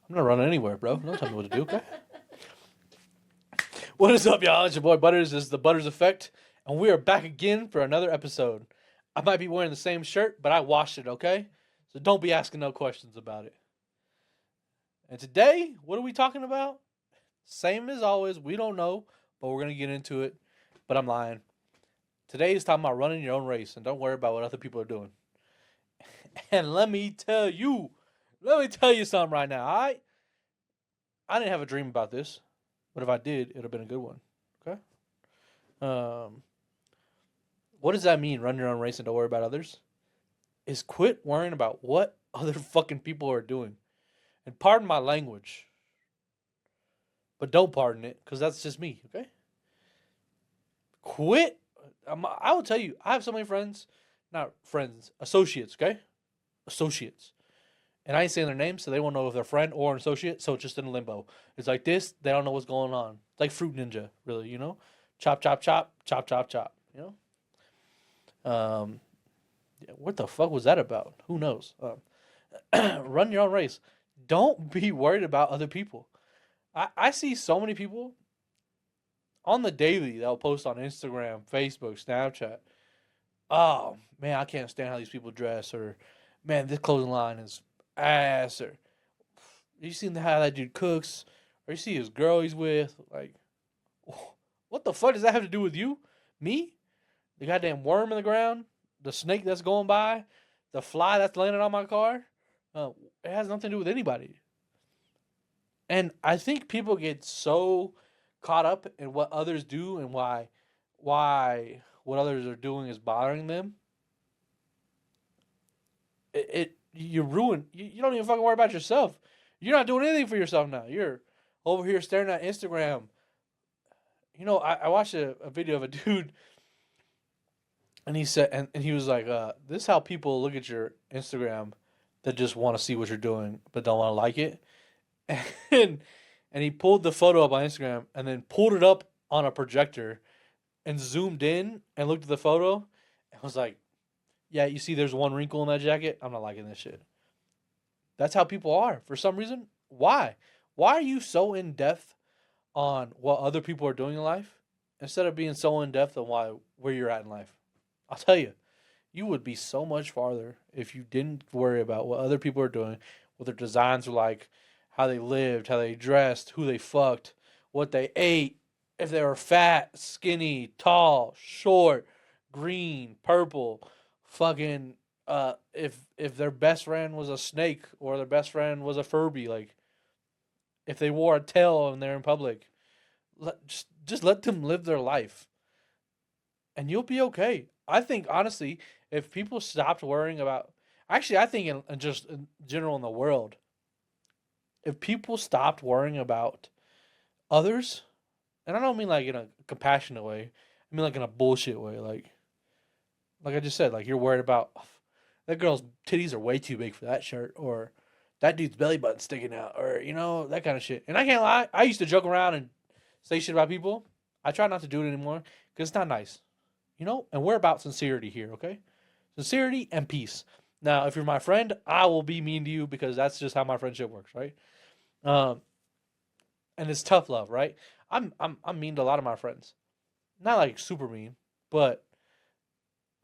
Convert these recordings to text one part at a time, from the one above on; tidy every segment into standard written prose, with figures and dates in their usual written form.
I'm not running anywhere, bro. Don't tell me what to do, okay? What is up, y'all? It's your boy Butters. This is the Butters Effect, and we are back again for another episode. I might be wearing the same shirt, but I washed it, okay? So don't be asking no questions about it. And today, what are we talking about? Same as always, we don't know, but we're going to get into it. But I'm lying. Today is talking about running your own race, and don't worry about what other people are doing. And let me tell you something right now, all right? I didn't have a dream about this, but if I did, it would have been a good one, okay? What does that mean, run your own race and don't worry about others? Is quit worrying about what other fucking people are doing. And pardon my language, but don't pardon it, because that's just me, okay? Quit. I will tell you, I have so many friends, not friends, associates, okay? Associates. And I ain't saying their names, so they won't know if they're a friend or an associate, so it's just in limbo. It's like this, they don't know what's going on. It's like Fruit Ninja, really, you know? Chop, chop, chop, chop, chop, chop, you know? Yeah, what the fuck was that about? Who knows? Run your own race. Don't be worried about other people. I see so many people on the daily that'll post on Instagram, Facebook, Snapchat. Oh, man, I can't stand how these people dress, or man, this clothing line is ass, or you seen how that dude cooks, or you see his girl he's with. Like, what the fuck does that have to do with you? Me? The goddamn worm in the ground? The snake that's going by? The fly that's landing on my car? It has nothing to do with anybody. And I think people get so caught up in what others do and why what others are doing is bothering them. You ruin. You don't even fucking worry about yourself. You're not doing anything for yourself now. You're over here staring at Instagram. You know, I watched a video of a dude, and he said, and he was like, "This is how people look at your Instagram that just want to see what you're doing but don't want to like it." And and he pulled the photo up on Instagram and then pulled it up on a projector and zoomed in and looked at the photo and was like, "Yeah, you see, there's one wrinkle in that jacket. I'm not liking this shit." That's how people are for some reason. Why? Why are you so in depth on what other people are doing in life instead of being so in depth on where you're at in life? I'll tell you, you would be so much farther if you didn't worry about what other people are doing, what their designs were like, how they lived, how they dressed, who they fucked, what they ate, if they were fat, skinny, tall, short, green, purple, fucking if their best friend was a snake or their best friend was a Furby, like if they wore a tail and they're in public, just let them live their life and you'll be okay. I think honestly, if people stopped worrying about, actually, I think in just in general in the world, if people stopped worrying about others, and I don't mean like in a compassionate way, I mean like in a bullshit way, like I just said, like you're worried about, "Oh, that girl's titties are way too big for that shirt," or that dude's belly button sticking out, or you know that kind of shit. And I can't lie, I used to joke around and say shit about people. I try not to do it anymore because it's not nice, you know. And we're about sincerity here, okay? Sincerity and peace. Now, if you're my friend, I will be mean to you because that's just how my friendship works, right? Um, and it's tough love, right? I'm mean to a lot of my friends, not like super mean, but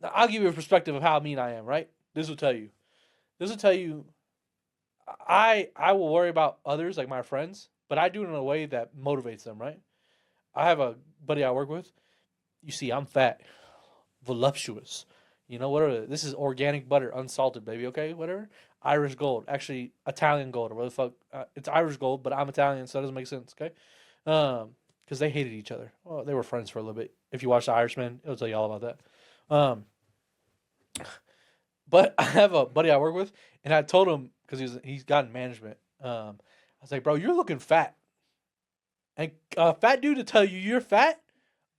I'll give you a perspective of how mean I am, right? This will tell you. This will tell you. I will worry about others like my friends, but I do it in a way that motivates them, right? I have a buddy I work with. You see, I'm fat, voluptuous. You know, whatever. This is organic butter, unsalted, baby. Okay, whatever. Irish gold, actually Italian gold, or what the fuck? It's Irish gold, but I'm Italian, so that doesn't make sense. Okay, because they hated each other. Well, they were friends for a little bit. If you watch The Irishman, it'll tell you all about that. But I have a buddy I work with, and I told him because he's got in management. I was like, bro, you're looking fat, and a fat dude to tell you you're fat.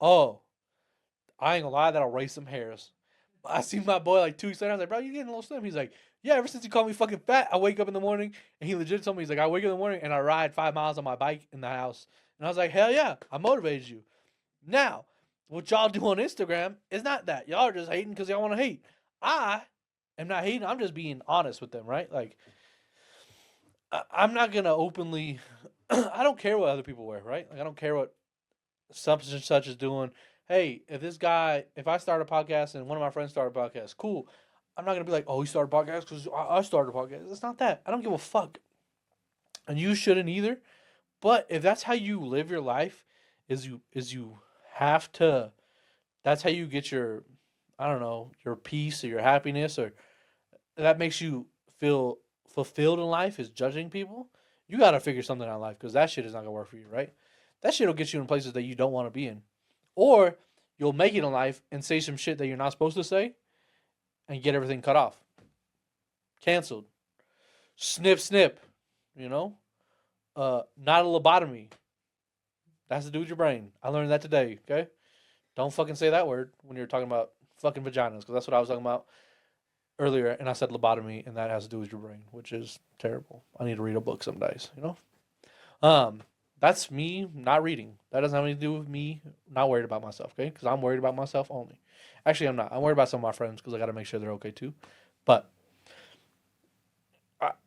Oh, I ain't gonna lie, that'll raise some hairs. I seen my boy like 2 weeks later. I was like, bro, you getting a little slim? He's like, yeah. Ever since you called me fucking fat, I wake up in the morning, and he legit told me he's like, I wake up in the morning and I ride 5 miles on my bike in the house, and I was like, hell yeah, I motivated you. Now, what y'all do on Instagram is not that. Y'all are just hating because y'all want to hate. I am not hating. I'm just being honest with them, right? Like, I'm not gonna openly. I don't care what other people wear, right? Like I don't care what such and such is doing. Hey, if I start a podcast and one of my friends start a podcast, cool. I'm not gonna be like, oh, he started a podcast because I started a podcast. It's not that. I don't give a fuck, and you shouldn't either. But if that's how you live your life, is you have to. That's how you get your, I don't know, your peace or your happiness, or that makes you feel fulfilled in life is judging people. You got to figure something out in life because that shit is not gonna work for you, right? That shit will get you in places that you don't want to be in, or you'll make it in life and say some shit that you're not supposed to say and get everything cut off, canceled, snip snip. You know, not a lobotomy. That's to do with your brain. I learned that today. Okay, don't fucking say that word when you're talking about fucking vaginas because that's what I was talking about earlier, and I said lobotomy, and that has to do with your brain, which is terrible. I need to read a book some days. That's me not reading. That doesn't have anything to do with me not worried about myself, okay? Because I'm worried about myself only. Actually, I'm not. I'm worried about some of my friends because I got to make sure they're okay too. But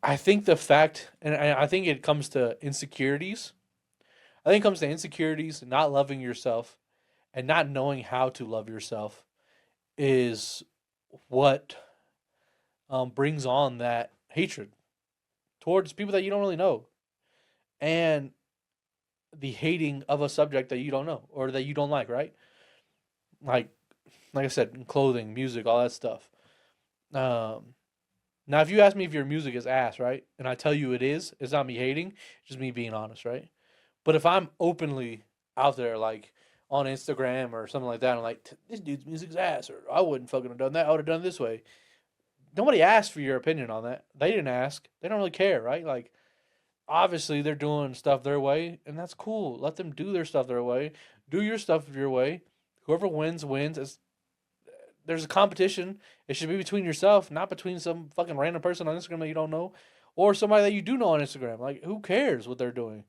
I think the fact, and I think it comes to insecurities. I think it comes to insecurities, not loving yourself, and not knowing how to love yourself is what brings on that hatred towards people that you don't really know, and the hating of a subject that you don't know or that you don't like, right? Like, like I said, clothing, music, all that stuff. Um, Now, if you ask me if your music is ass, right, and I tell you it is, it's not me hating, it's just me being honest, right? But if I'm openly out there, like on Instagram or something like that, I'm like, this dude's music's ass, or I wouldn't fucking have done that. I would have done it this way. Nobody asked for your opinion on that. They didn't ask. They don't really care, right? Like, obviously, they're doing stuff their way, and that's cool. Let them do their stuff their way. Do your stuff your way. Whoever wins, wins. There's a competition. It should be between yourself, not between some fucking random person on Instagram that you don't know or somebody that you do know on Instagram. Like, who cares what they're doing?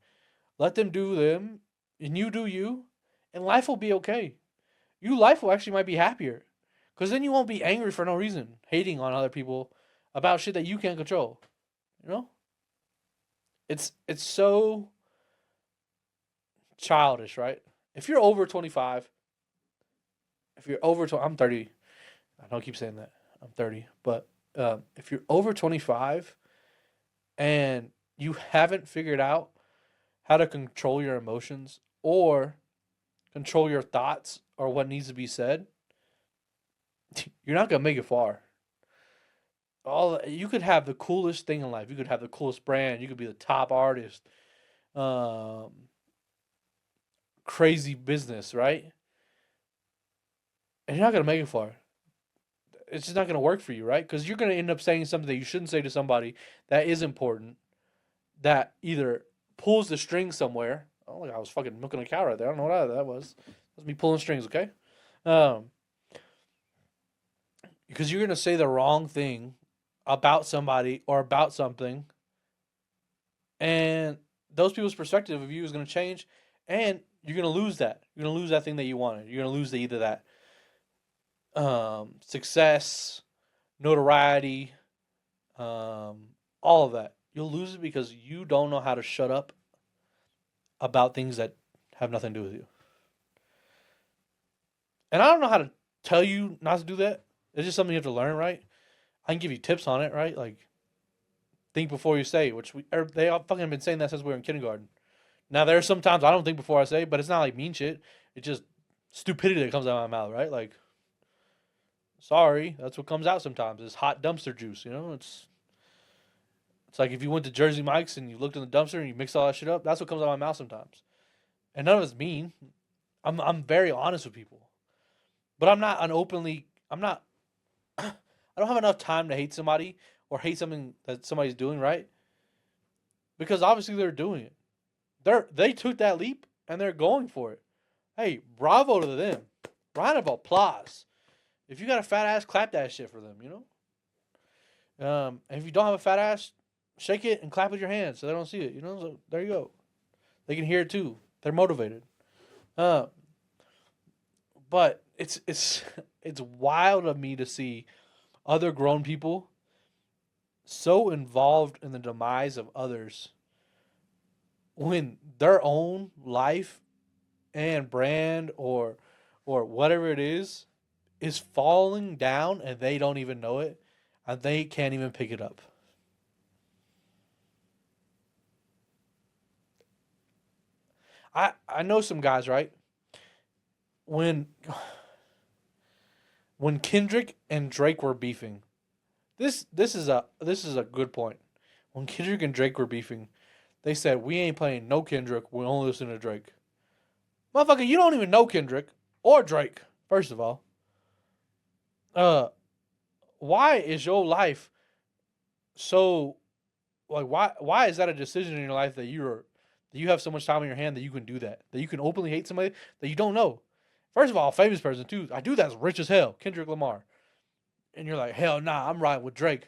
Let them do them, and you do you, and life will be okay. Life will actually might be happier, because then you won't be angry for no reason, hating on other people about shit that you can't control. You know, it's so childish, right? If you're over 25, if you're over 20, I'm 30. I don't keep saying that. I'm 30, but if you're over 25 and you haven't figured out how to control your emotions or control your thoughts or what needs to be said, you're not gonna make it far. All you could have the coolest thing in life. You could have the coolest brand. You could be the top artist. Um, Crazy business, right? And you're not gonna make it far. It's just not gonna work for you, right? Because you're gonna end up saying something that you shouldn't say to somebody that is important. That either pulls the string somewhere. Oh, like I was fucking milking a cow right there. I don't know what that was. That's me pulling strings, okay? Um, because you're gonna say the wrong thing about somebody or about something, and those people's perspective of you is gonna change, and you're gonna lose that. You're gonna lose that thing that you wanted. You're gonna lose either that success, notoriety, all of that. You'll lose it because you don't know how to shut up about things that have nothing to do with you. And I don't know how to tell you not to do that. It's just something you have to learn, right? I can give you tips on it, right? Like think before you say, they all fucking been saying that since we were in kindergarten. Now there's sometimes I don't think before I say, but it's not like mean shit. It's just stupidity that comes out of my mouth, right? Like, sorry, that's what comes out sometimes. It's hot dumpster juice, you know. It's like if you went to Jersey Mike's and you looked in the dumpster and you mixed all that shit up. That's what comes out of my mouth sometimes. And none of it's mean. I'm very honest with people, but I'm not an openly. I'm not. I don't have enough time to hate somebody or hate something that somebody's doing, right? Because obviously they're doing it. They took that leap and they're going for it. Hey, bravo to them. Round of applause. If you got a fat ass, clap that shit for them. You know. If you don't have a fat ass, shake it and clap with your hands so they don't see it. You know. So there you go. They can hear it too. They're motivated. Uh, but it's it's wild of me to see other grown people so involved in the demise of others when their own life and brand or whatever it is falling down and they don't even know it and they can't even pick it up. I know some guys, right? When when Kendrick and Drake were beefing. This is a good point. When Kendrick and Drake were beefing, they said we ain't playing no Kendrick, we only listen to Drake. Motherfucker, you don't even know Kendrick or Drake, first of all. Uh why is your life so like why is that a decision in your life that you have so much time on your hand that you can do that? That you can openly hate somebody that you don't know. First of all, a famous person too. I do that's rich as hell, Kendrick Lamar. And you're like, hell nah, I'm riding with Drake.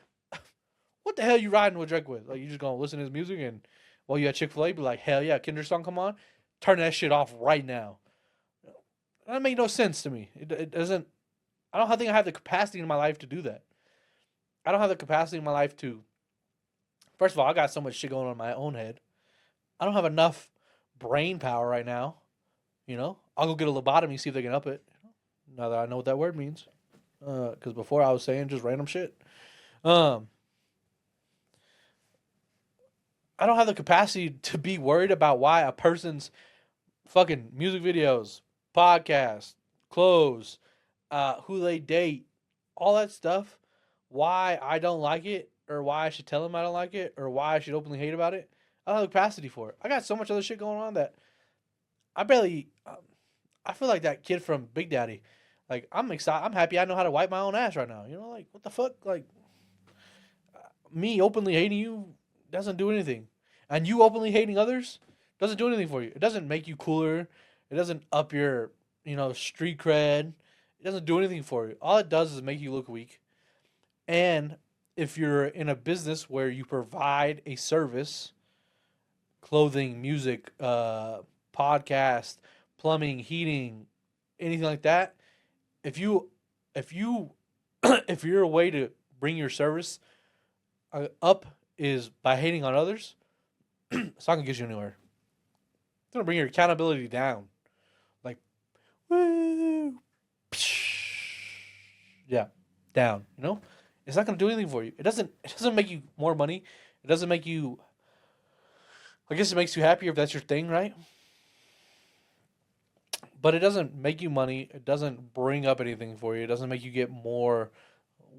What the hell you riding with Drake with? Like you just gonna listen to his music and while you at Chick-fil-A be like, hell yeah, Kendrick song come on? Turn that shit off right now. That make no sense to me. It doesn't I don't think I have the capacity in my life to do that. I don't have the capacity in my life to first of all, I got so much shit going on in my own head. I don't have enough brain power right now. I'll go get a lobotomy, see if they can up it. Now that I know what that word means. Because before I was saying just random shit. Um, I don't have the capacity to be worried about why a person's fucking music videos, podcasts, clothes, who they date, all that stuff, why I don't like it, or why I should tell them I don't like it, or why I should openly hate about it. I don't have the capacity for it. I got so much other shit going on that I barely. I feel like that kid from Big Daddy. Like I'm excited. I'm happy. I know how to wipe my own ass right now. Like what the fuck? Like me openly hating you doesn't do anything, and you openly hating others doesn't do anything for you. It doesn't make you cooler. It doesn't up your street cred. It doesn't do anything for you. All it does is make you look weak. And if you're in a business where you provide a service, clothing, music, podcast, plumbing, heating, anything like that, if you if your way to bring your service up is by hating on others, it's not gonna get you anywhere. It's gonna bring your accountability down. Like, woo, yeah, down. It's not gonna do anything for you. It doesn't make you more money. It doesn't make you. I guess it makes you happier if that's your thing, right? But it doesn't make you money. It doesn't bring up anything for you. It doesn't make you get more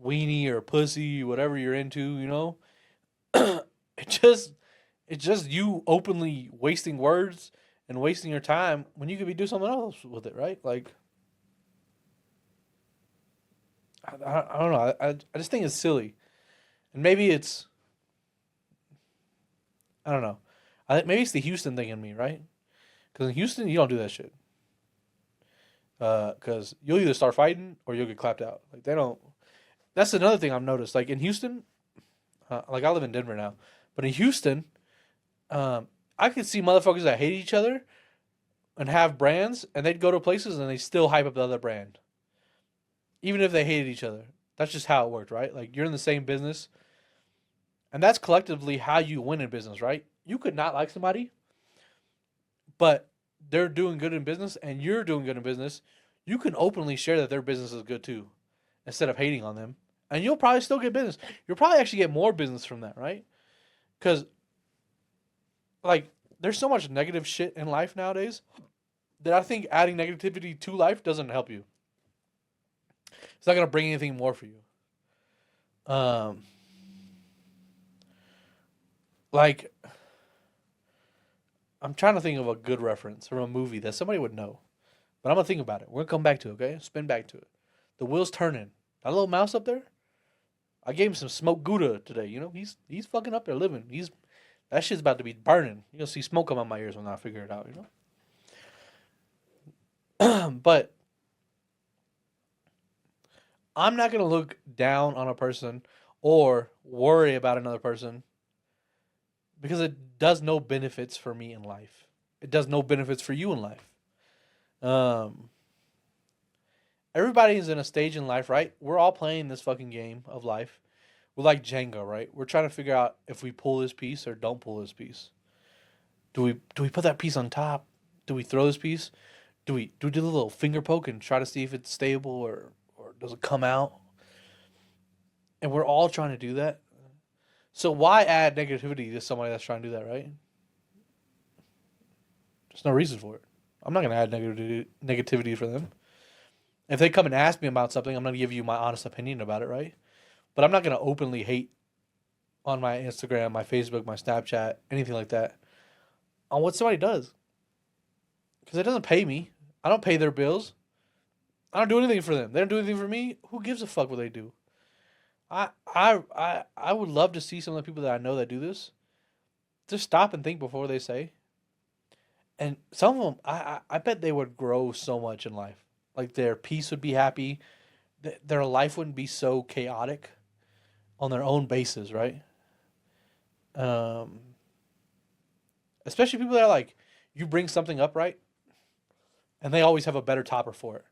weenie or pussy, whatever you're into. it just it's just you openly wasting words and wasting your time when you could be doing something else with it, right? Like I don't know. I just think it's silly, and maybe it's I don't know. I think maybe it's the Houston thing in me, right? Because in Houston you don't do that shit. Because you'll either start fighting or you'll get clapped out. Like they don't. That's another thing I've noticed. Like in Houston, like I live in Denver now, but in Houston, I could see motherfuckers that hate each other and have brands, and they'd go to places and they still hype up the other brand, even if they hated each other. That's just how it worked, right? Like you're in the same business, and that's collectively how you win in business, right? You could not like somebody, but they're doing good in business and you're doing good in business. You can openly share that their business is good too, instead of hating on them, and you'll probably still get business. You'll probably actually get more business from that, right? Because like there's so much negative shit in life nowadays that I think adding negativity to life doesn't help you. It's not gonna bring anything more for you. Um, like I'm trying to think of a good reference from a movie that somebody would know, but I'm gonna think about it. We're gonna come back to it, okay? Spin back to it. The wheel's turning. That little mouse up there. I gave him some smoked Gouda today. He's fucking up there living. That shit's about to be burning. You're gonna see smoke come out my ears when I figure it out. But I'm not gonna look down on a person or worry about another person because it does no benefits for me in life. It does no benefits for you in life. Um, Everybody is in a stage in life, right? We're all playing this fucking game of life we're like Jenga, right? We're trying to figure out if we pull this piece or don't pull this piece. Do we put that piece on top? Do we throw this piece? Do a little finger poke and try to see if it's stable or does it come out? And we're all trying to do that. So why add negativity to somebody that's trying to do that, right? There's no reason for it. I'm not going to add negativity for them. If they come and ask me about something, I'm going to give you my honest opinion about it, right? But I'm not going to openly hate on my Instagram, my Facebook, my Snapchat, anything like that on what somebody does. Because it doesn't pay me. I don't pay their bills. I don't do anything for them. They don't do anything for me. Who gives a fuck what they do? I would love to see some of the people that I know that do this just stop and think before they say. And some of them, I bet they would grow so much in life. Like their peace would be happy. Their life wouldn't be so chaotic on their own basis, right? Um, Especially people that are like, you bring something up, right? And they always have a better topper for it.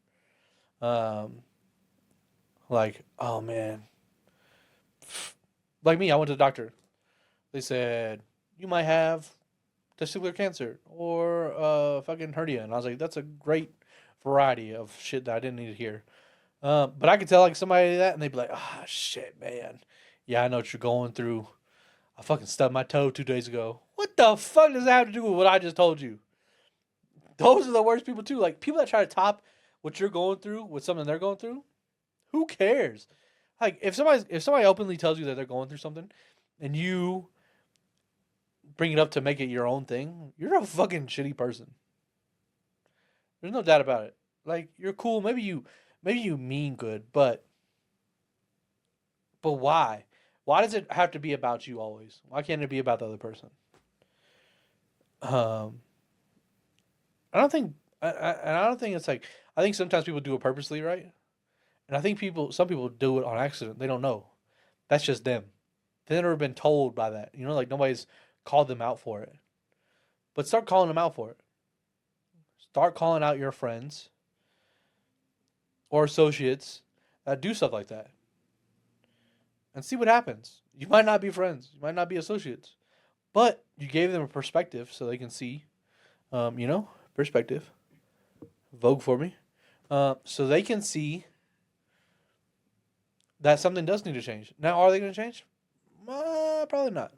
Like, oh man. Like me, I went to the doctor. They said, you might have testicular cancer or fucking hernia. And I was like, that's a great variety of shit that I didn't need to hear. But I could tell like somebody that and they'd be like, ah, shit, man. Yeah, I know what you're going through. I fucking stubbed my toe 2 days ago. What the fuck does that have to do with what I just told you? Those are the worst people too. Like people that try to top what you're going through with something they're going through. Who cares? Like if somebody openly tells you that they're going through something, and you bring it up to make it your own thing, you're a fucking shitty person. There's no doubt about it. Like you're cool. Maybe you mean good, but why? Why does it have to be about you always? Why can't it be about the other person? Um, I don't think, and I don't think it's like I think sometimes people do it purposely, right? And I think some people do it on accident. They don't know. That's just them. They've never been told by that. Like nobody's called them out for it. But start calling them out for it. Start calling out your friends or associates that do stuff like that. And see what happens. You might not be friends. You might not be associates. But you gave them a perspective so they can see, perspective. Vogue for me. So they can see that something does need to change. Now, are they going to change? Probably not.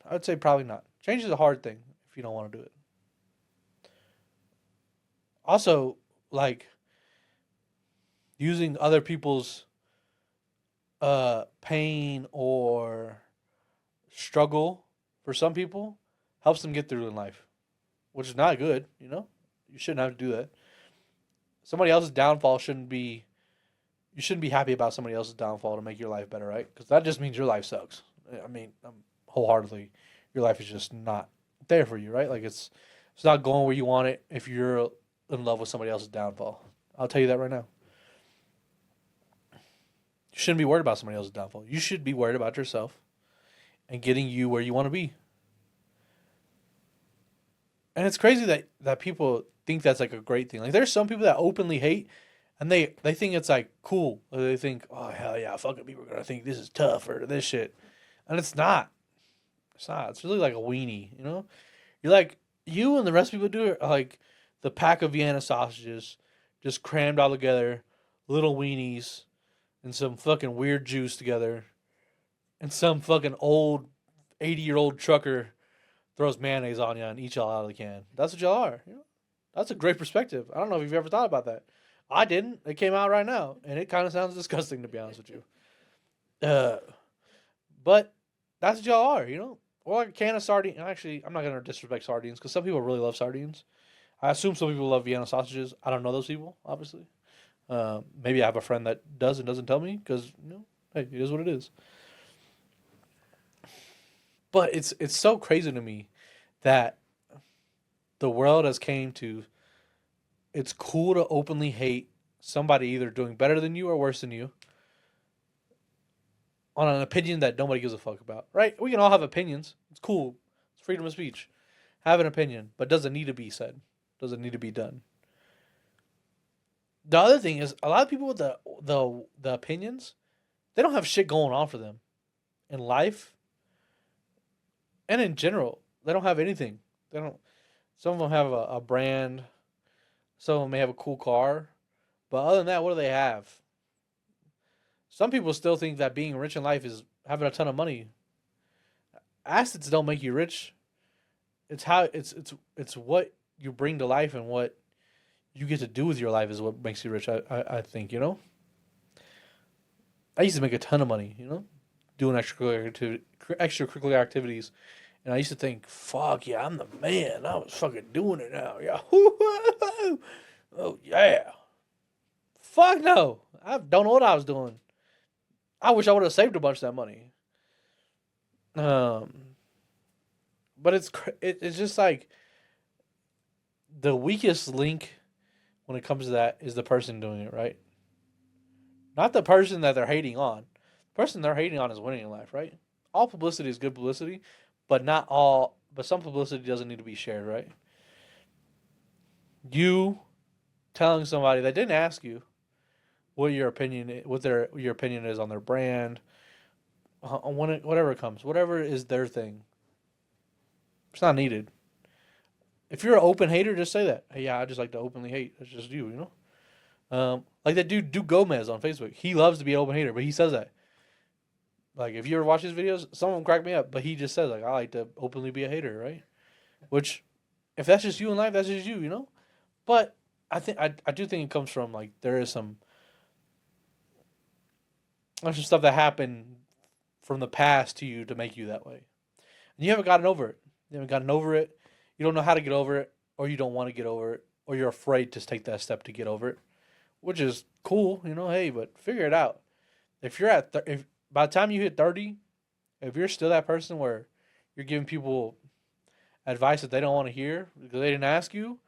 I would say probably not. Change is a hard thing if you don't want to do it. Also, like using other people's pain or struggle for some people helps them get through in life, which is not good. You shouldn't have to do that. Somebody else's downfall shouldn't be. You shouldn't be happy about somebody else's downfall to make your life better, right? Because that just means your life sucks. I mean, wholeheartedly, your life is just not there for you, right? Like it's not going where you want it if you're in love with somebody else's downfall. I'll tell you that right now. You shouldn't be worried about somebody else's downfall. You should be worried about yourself and getting you where you want to be. And it's crazy that people think that's like a great thing. Like there's some people that openly hate and they think it's like cool. Or they think, oh hell yeah, fucking people are gonna think this is tough or this shit. And it's not. It's not. It's really like a weenie, You're like you and the rest of people do it are like the pack of Vienna sausages just crammed all together, little weenies, and some fucking weird juice together. And some fucking old 80-year-old trucker throws mayonnaise on you and eats y'all out of the can. That's what y'all are. That's a great perspective. I don't know if you've ever thought about that. I didn't. It came out right now, and it kind of sounds disgusting to be honest with you. But that's what y'all are, Or like a can of sardines. Actually, I'm not gonna disrespect sardines because some people really love sardines. I assume some people love Vienna sausages. I don't know those people, obviously. Maybe I have a friend that does and doesn't tell me because hey, it is what it is. But it's so crazy to me that the world has came to. It's cool to openly hate somebody either doing better than you or worse than you on an opinion that nobody gives a fuck about, right? We can all have opinions. It's cool. It's freedom of speech. Have an opinion, but doesn't need to be said. Doesn't need to be done. The other thing is a lot of people with the opinions, they don't have shit going on for them in life and in general. They don't have anything. They don't. Some of them have a brand. Some of them may have a cool car, but other than that, what do they have? Some people still think that being rich in life is having a ton of money. Assets don't make you rich. It's how it's what you bring to life and what you get to do with your life is what makes you rich. I think, you know. I used to make a ton of money, you know, doing extracurricular activities, and I used to think, "Fuck yeah, I'm the man. I was fucking doing it now, yeah." Oh yeah. Fuck no. I don't know what I was doing. I wish I would have saved a bunch of that money. Um, but it's just like the weakest link when it comes to that is the person doing it, right? Not the person that they're hating on. The person they're hating on is winning in life, right? All publicity is good publicity, but not all. But some publicity doesn't need to be shared, right? You telling somebody that didn't ask you what your opinion, your opinion is on their brand, on whatever it comes, whatever is their thing. It's not needed. If you're an open hater, just say that. Hey, yeah, I just like to openly hate. That's just you, you know. Like that dude Gomez on Facebook. He loves to be an open hater, but he says that. Like if you ever watch his videos, some of them crack me up, but he just says like I like to openly be a hater, right? Which, if that's just you in life, that's just you, you know. But I do think it comes from like there's some stuff that happened from the past to you to make you that way, and you haven't gotten over it. You haven't gotten over it. You don't know how to get over it, or you don't want to get over it, or you're afraid to take that step to get over it, which is cool, you know. Hey, but figure it out. If you're if by the time you hit 30, if you're still that person where you're giving people advice that they don't want to hear because they didn't ask you,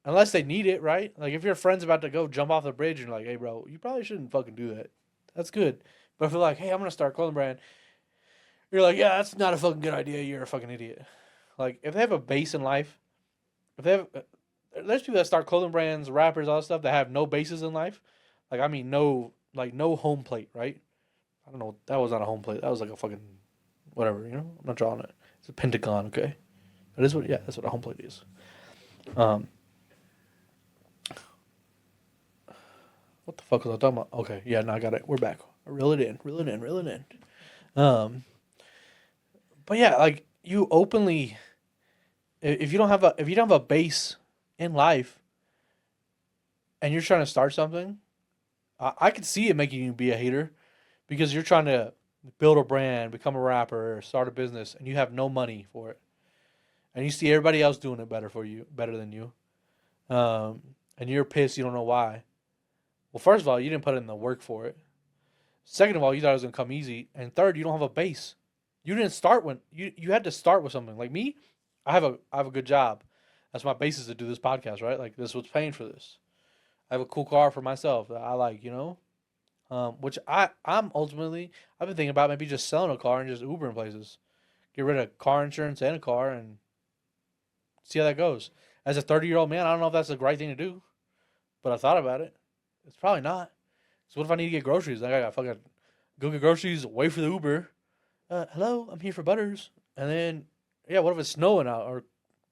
unless they need it, right? Like if your friend's about to go jump off the bridge and you're like, hey, bro, you probably shouldn't fucking do that. That's good. But if you're like, hey, I'm gonna start a clothing brand, you're like, yeah, that's not a fucking good idea. You're a fucking idiot. Like if they have a base in life, if they have, there's people that start clothing brands, rappers, all that stuff that have no bases in life. Like I mean, no home plate, right? I don't know. That was not a home plate. That was like a fucking whatever, you know. I'm not drawing it. It's a pentagon, okay. That is what. Yeah, that's what a home plate is. Um, what the fuck was I talking about? Okay, yeah, no, I got it. We're back. Reel it in. Reel it in. Reel it in. Um, but yeah, like you openly, if you don't have a base in life, and you're trying to start something, I could see it making you be a hater, because you're trying to build a brand, become a rapper, start a business, and you have no money for it, and you see everybody else doing it better than you, and you're pissed. You don't know why. Well, first of all, you didn't put in the work for it. Second of all, you thought it was gonna come easy, and third, you don't have a base. You didn't start when you had to start with something. Like me, I have a good job. That's my basis to do this podcast, right? Like this was paying for this. I have a cool car for myself that I like, you know. Which I'm ultimately I've been thinking about maybe just selling a car and just Ubering places. Get rid of car insurance and a car and see how that goes. As a 30-year-old man, I don't know if that's the right thing to do, but I thought about it. It's probably not. So what if I need to get groceries? Like I got fucking go get groceries, wait for the Uber. Hello, I'm here for Butters. And then yeah, what if it's snowing out or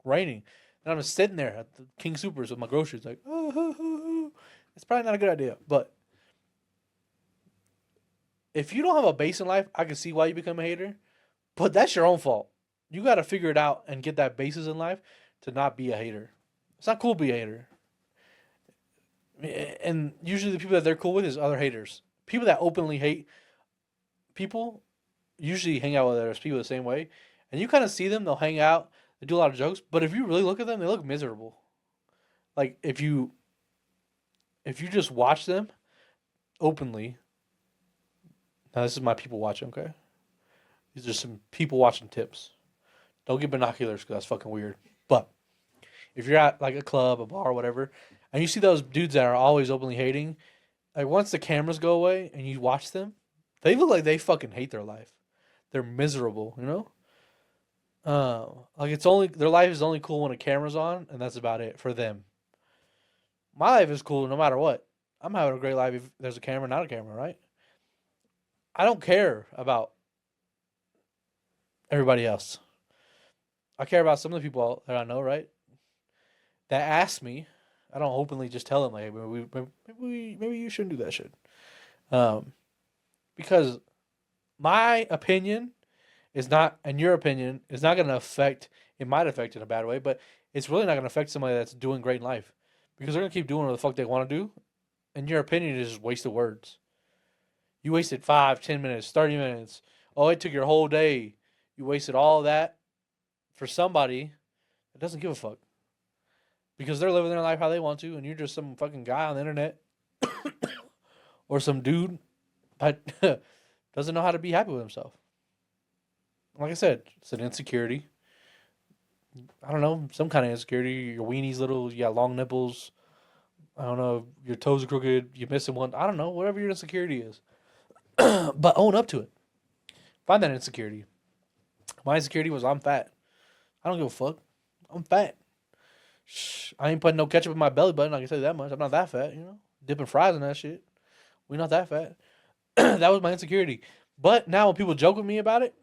raining? And I'm just sitting there at the King Supers with my groceries, like, it's probably not a good idea. But if you don't have a base in life, I can see why you become a hater. But that's your own fault. You got to figure it out and get that basis in life to not be a hater. It's not cool to be a hater. And usually the people that they're cool with is other haters. People that openly hate people usually hang out with other people the same way. And you kind of see them, they'll hang out, they do a lot of jokes. But if you really look at them, they look miserable. Like if you just watch them openly. Now this is my people watching, okay? These are some people watching tips. Don't get binoculars because that's fucking weird. But if you're at like a club, a bar, whatever, and you see those dudes that are always openly hating, like once the cameras go away and you watch them, they look like they fucking hate their life. They're miserable, you know? Like it's only their life is only cool when a camera's on, and that's about it for them. My life is cool no matter what. I'm having a great life if there's a camera, not a camera, right? I don't care about everybody else. I care about some of the people that I know, right? That ask me. I don't openly just tell them like, maybe you shouldn't do that shit. Um, because my opinion is not, and your opinion is not going to affect. It might affect in a bad way, but it's really not going to affect somebody that's doing great in life because they're going to keep doing what the fuck they want to do, and your opinion is just wasted words. You wasted 5, 10 minutes, 30 minutes. Oh, it took your whole day. You wasted all that for somebody that doesn't give a fuck because they're living their life how they want to, and you're just some fucking guy on the internet or some dude that doesn't know how to be happy with himself. Like I said, it's an insecurity. I don't know, some kind of insecurity. Your weenie's little, you got long nipples. I don't know, your toes are crooked, you're missing one. I don't know, whatever your insecurity is. But own up to it. Find that insecurity. My insecurity was I'm fat. I don't give a fuck. I'm fat. I ain't putting no ketchup in my belly button. I can tell you that much. I'm not that fat, you know. Dipping fries in that shit. We not that fat. That was my insecurity. But now when people joke with me about it,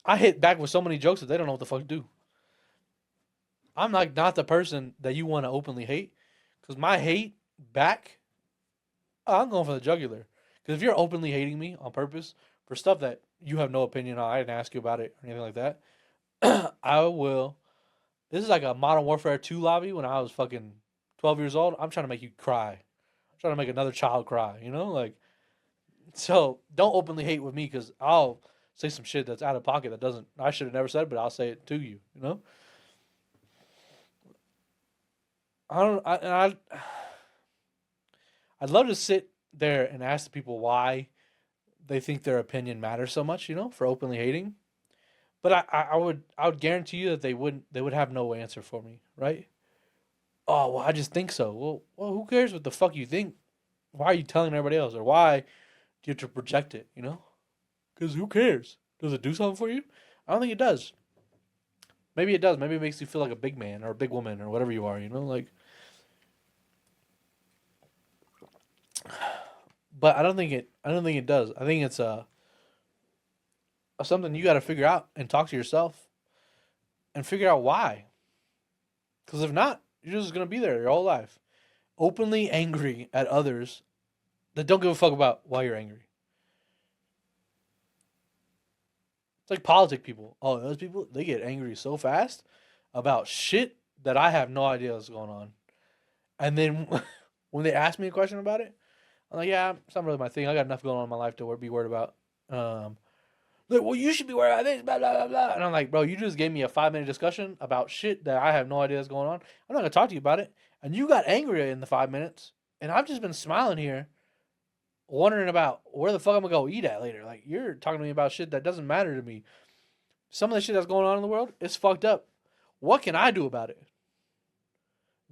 I hit back with so many jokes that they don't know what the fuck to do. I'm like not the person that you want to openly hate. Because my hate back, I'm going for the jugular. Because if you're openly hating me on purpose for stuff that you have no opinion on, I didn't ask you about it or anything like that, I will. This is like a Modern Warfare 2 lobby when I was fucking 12 years old. I'm trying to make you cry. I'm trying to make another child cry, you know? Like, so don't openly hate with me because I'll say some shit that's out of pocket that doesn't, I should have never said, but I'll say it to you, you know? I don't, I'd love to sit there and ask the people why they think their opinion matters so much, you know, for openly hating. But I would guarantee you that they would have no answer for me, right? Oh well, I just think so. Well, who cares what the fuck you think? Why are you telling everybody else, or why do you have to project it? You know, because who cares? Does it do something for you? I don't think it does. Maybe it does. Maybe it makes you feel like a big man or a big woman or whatever you are. You know, like. But I don't think it. I don't think it does. I think it's something you got to figure out and talk to yourself and figure out why. Because if not, you're just gonna be there your whole life, openly angry at others that don't give a fuck about why you're angry. It's like politic people. Oh, those people they get angry so fast about shit that I have no idea what's going on. And then when they ask me a question about it, I'm like, yeah, it's not really my thing. I got enough going on in my life to be worried about. Like, well, you should be worried about this, blah, blah, blah, blah. And I'm like, bro, you just gave me a 5 minute discussion about shit that I have no idea what's going on. I'm not going to talk to you about it. And you got angry in the 5 minutes. And I've just been smiling here, wondering about where the fuck I'm going to go eat at later. Like, you're talking to me about shit that doesn't matter to me. Some of the shit that's going on in the world is fucked up. What can I do about it?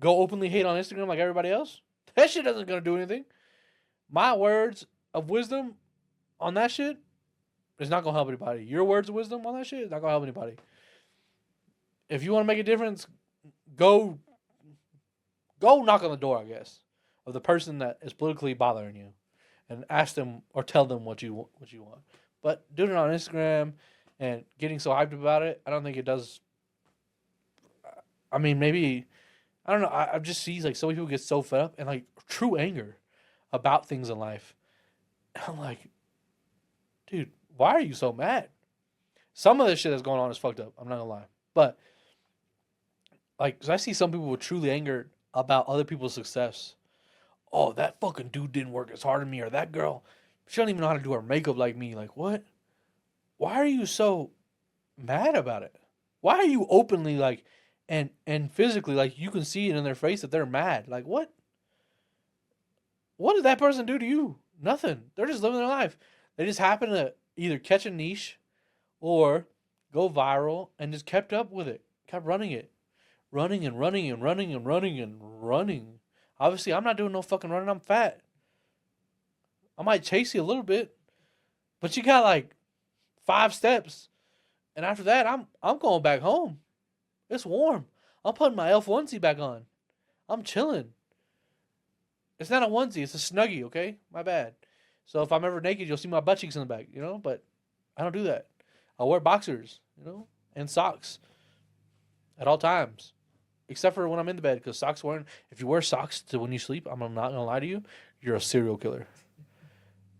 Go openly hate on Instagram like everybody else? That shit isn't going to do anything. My words of wisdom on that shit is not going to help anybody. Your words of wisdom on that shit is not going to help anybody. If you want to make a difference, go knock on the door, I guess, of the person that is politically bothering you and ask them or tell them what you want. But doing it on Instagram and getting so hyped about it, I don't think it does. I mean, maybe, I don't know. I just see like so many people get so fed up and like true anger about things in life. And I'm like, dude, why are you so mad? Some of the shit that's going on is fucked up. I'm not gonna lie. But like, 'cause I see some people truly angered about other people's success. Oh, that fucking dude didn't work as hard as me, or that girl, she don't even know how to do her makeup like me. Like, what? Why are you so mad about it? Why are you openly like and physically like you can see it in their face that they're mad? Like, what? What did that person do to you? Nothing. They're just living their life. They just happen to either catch a niche or go viral and just kept up with it. Kept running it. Running and running and running and running and running. Obviously, I'm not doing no fucking running. I'm fat. I might chase you a little bit, but you got like 5 steps, and after that, I'm going back home. It's warm. I'm putting my Elf onesie back on. I'm chilling. It's not a onesie. It's a snuggie. Okay, my bad. So if I'm ever naked, you'll see my butt cheeks in the back. But I don't do that. I'll wear boxers. And socks at all times, except for when I'm in the bed. Because socks wearing. If you wear socks to when you sleep, I'm not gonna lie to you. You're a serial killer.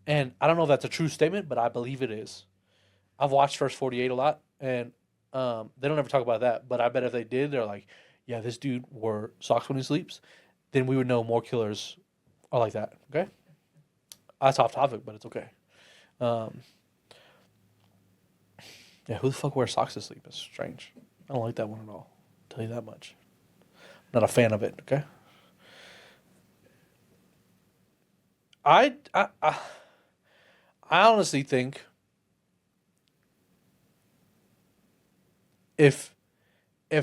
And I don't know if that's a true statement, but I believe it is. I've watched First 48 a lot, and they don't ever talk about that. But I bet if they did, they're like, yeah, this dude wore socks when he sleeps. Then we would know more killers are like that. Okay, that's off topic, but it's okay. Um, yeah, who the fuck wears socks to sleep? It's strange. I don't like that one at all. I'll tell you that much. Not a fan of it. Okay. I honestly think if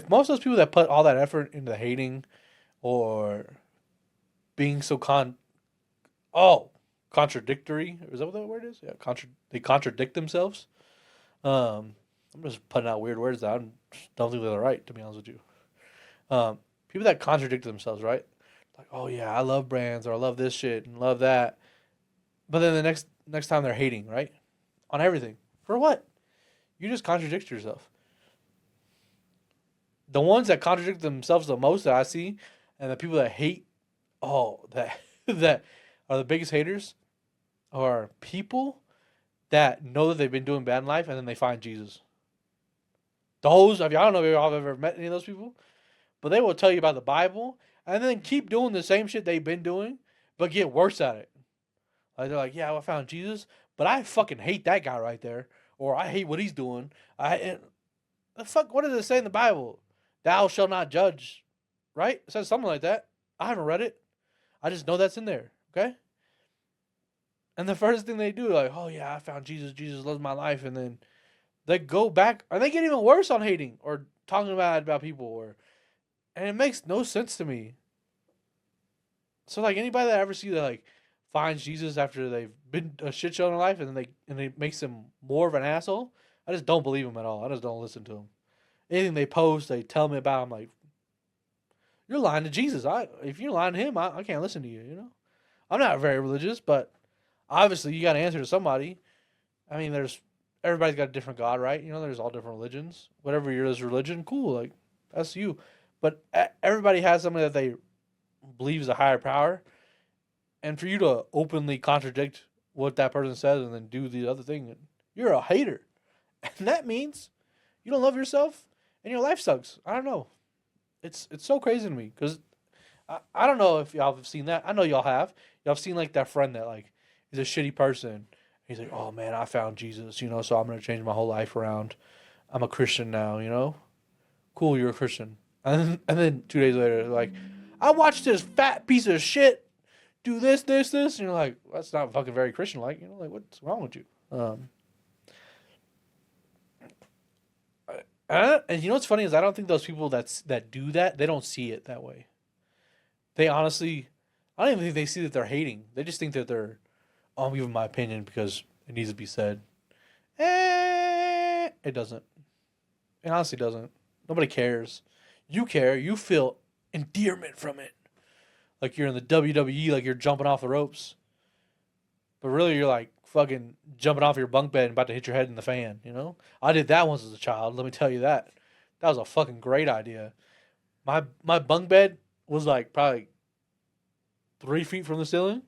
most of those people that put all that effort into hating or being so contradictory, is that what that word is? Yeah, they contradict themselves. I'm just putting out weird words that I don't think they're right, to be honest with you. People that contradict themselves, right? Like, oh yeah, I love brands or I love this shit and love that, but then the next time they're hating, right, on everything for what? You just contradict yourself. The ones that contradict themselves the most that I see, and the people that hate, that that are the biggest haters, are people that know that they've been doing bad in life and then they find Jesus. I don't know if y'all have ever met any of those people, but they will tell you about the Bible and then keep doing the same shit they've been doing, but get worse at it. Like they're like, yeah, I found Jesus, but I fucking hate that guy right there, or I hate what he's doing. The fuck, what does it say in the Bible? Thou shalt not judge, right? It says something like that. I haven't read it. I just know that's in there. Okay. And the first thing they do, like, oh yeah, I found Jesus. Jesus loves my life, and then they go back, and they get even worse on hating or talking bad about people, and it makes no sense to me. So like anybody that I ever see that like finds Jesus after they've been a shit show in their life, and then it makes them more of an asshole, I just don't believe them at all. I just don't listen to them. Anything they post, they tell me about, I'm like, you're lying to Jesus. If you're lying to him, I can't listen to you. I'm not very religious, but obviously you got to answer to somebody. I mean, everybody's got a different God, right? There's all different religions. Whatever yours religion, cool. Like, that's you. But everybody has something that they believe is a higher power. And for you to openly contradict what that person says and then do the other thing, you're a hater. And that means you don't love yourself and your life sucks. I don't know. It's so crazy to me because I don't know if y'all have seen that. I know y'all have. Y'all have seen like that friend that like is a shitty person. He's like, oh man, I found Jesus, so I'm gonna change my whole life around. I'm a Christian now. Cool, you're a Christian. And then 2 days later, like, I watched this fat piece of shit do this, and you're like, that's not fucking very Christian like. Like, what's wrong with you? And what's funny is I don't think those people that do that, they don't see it that way. They honestly, I don't even think they see that they're hating. They just think that I'm giving my opinion because it needs to be said. It doesn't. It honestly doesn't. Nobody cares. You care. You feel endearment from it. Like you're in the WWE, like you're jumping off the ropes. But really, you're like fucking jumping off your bunk bed and about to hit your head in the fan, I did that once as a child, let me tell you that. That was a fucking great idea. My bunk bed was like probably 3 feet from the ceiling.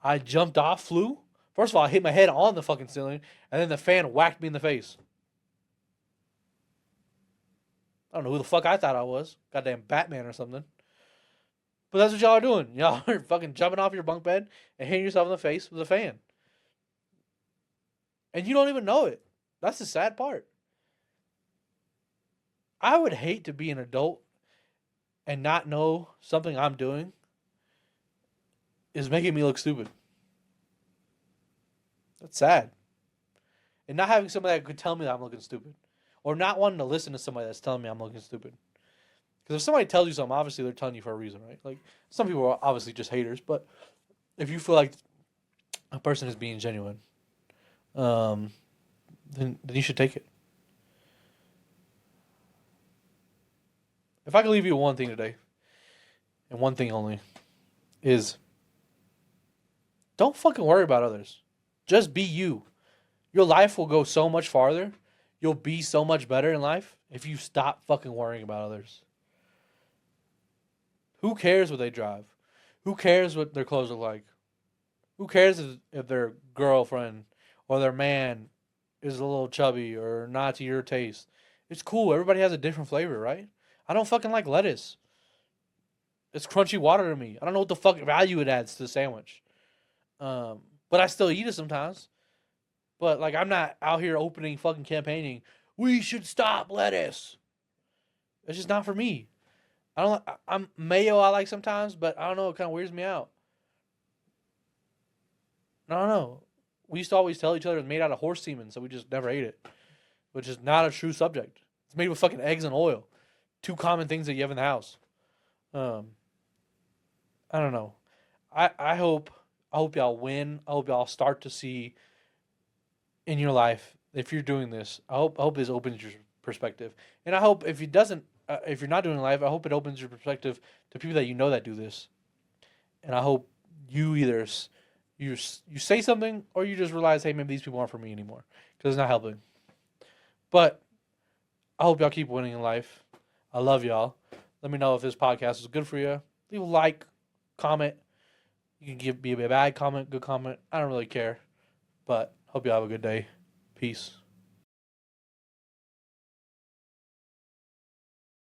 I jumped off, flew. First of all, I hit my head on the fucking ceiling, and then the fan whacked me in the face. I don't know who the fuck I thought I was. Goddamn Batman or something. But that's what y'all are doing. Y'all are fucking jumping off your bunk bed and hitting yourself in the face with a fan. And you don't even know it. That's the sad part. I would hate to be an adult and not know something I'm doing is making me look stupid. That's sad. And not having somebody that could tell me that I'm looking stupid. Or not wanting to listen to somebody that's telling me I'm looking stupid. Because if somebody tells you something, obviously they're telling you for a reason, right? Like, some people are obviously just haters, but if you feel like a person is being genuine, then you should take it. If I could leave you one thing today, and one thing only, is Don't fucking worry about others. Just be you. Your life will go so much farther. You'll be so much better in life if you stop fucking worrying about others. Who cares what they drive? Who cares what their clothes look like? Who cares if their girlfriend or their man is a little chubby or not to your taste? It's cool. Everybody has a different flavor, right? I don't fucking like lettuce. It's crunchy water to me. I don't know what the fuck value it adds to the sandwich. But I still eat it sometimes. But like, I'm not out here opening fucking campaigning. We should stop lettuce. It's just not for me. I don't. I'm mayo. I like sometimes, but I don't know. It kind of weirds me out. I don't know. We used to always tell each other it's made out of horse semen, so we just never ate it, which is not a true subject. It's made with fucking eggs and oil, two common things that you have in the house. Um, I don't know. I hope y'all win. I hope y'all start to see in your life if you're doing this. I hope this opens your perspective, and I hope if it doesn't, if you're not doing it in life, I hope it opens your perspective to people that you know that do this, and I hope you either you say something or you just realize, hey, maybe these people aren't for me anymore because it's not helping. But I hope y'all keep winning in life. I love y'all. Let me know if this podcast is good for you. Leave a like, comment. You can be a bad comment, good comment. I don't really care. But hope y'all have a good day. Peace.